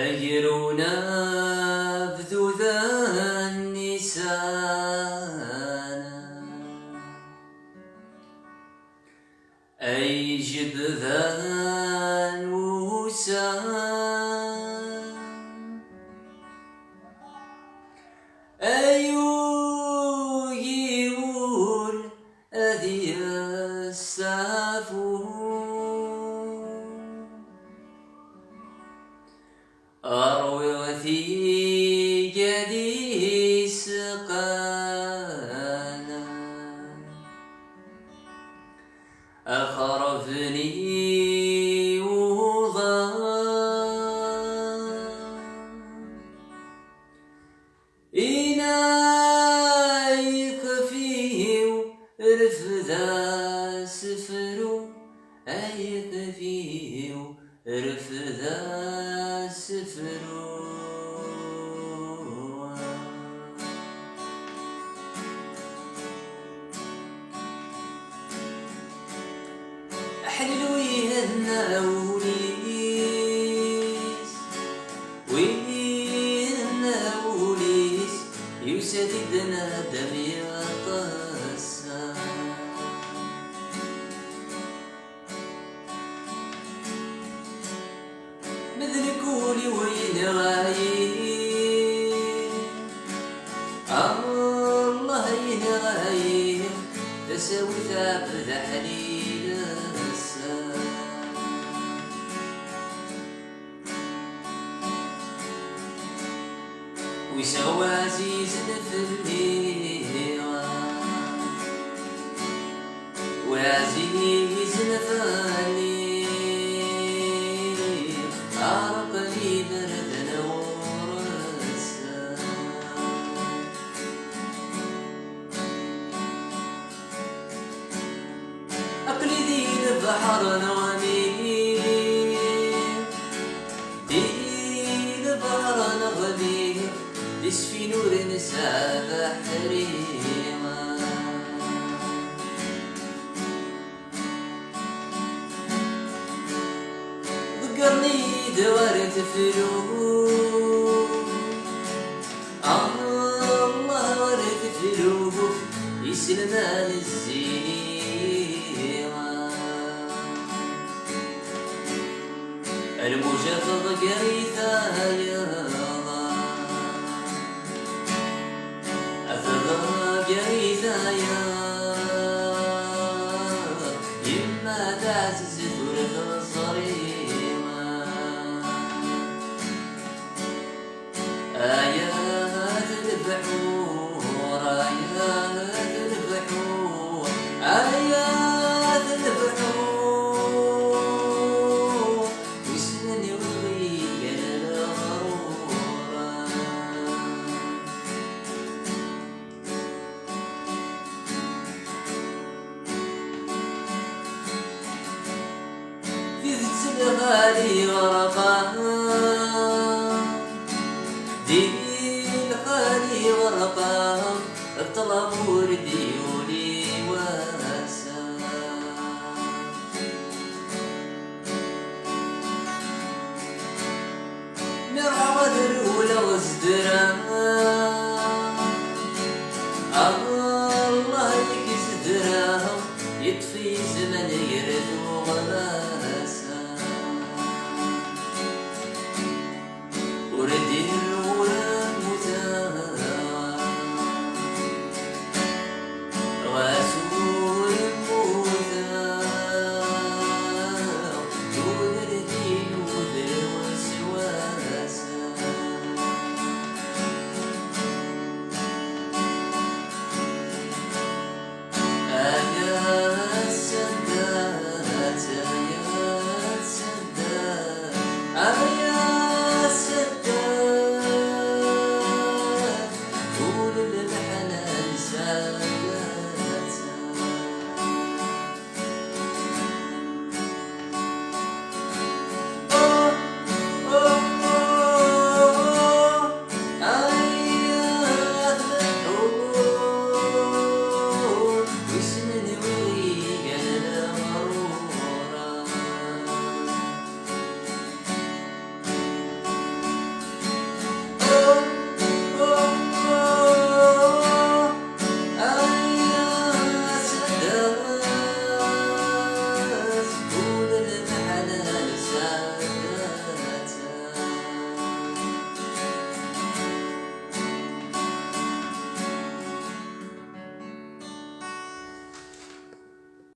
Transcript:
أجرنا بذوذا النسانا أي جبذان وسان أيو يقول أذي السافو أروي وثي جدي سقانا أخرفني وضان إنايك فيه رفذا سفرو أيك فيه رفذا سفرو أحلل ويهنا وليس ويهنا وليس يسددنا دم يطسا مثل كولي وين غايب الله ينغايب تساوي ثاب ذا حليل السام ويسوى عزيز نفرنيوان وعزيز نفاني عرقني برد نور السام أقلي دين بحر نغمي دين بحر نغمي في نور نساء حريما ذكرني دوار تفلوه الله ورد فلوه يسلم الزينيما المجافض قريثا يا يما تعزز ثلث الصريمة آيات البحور آيات البحور آيات البحور وسنن يغريك الغرورة الغالي ورقان دين الغالي ورقان الطلب وردي ولي واسان مرعد الأولى وازدران الله يكسدران يطفي زمن يرثو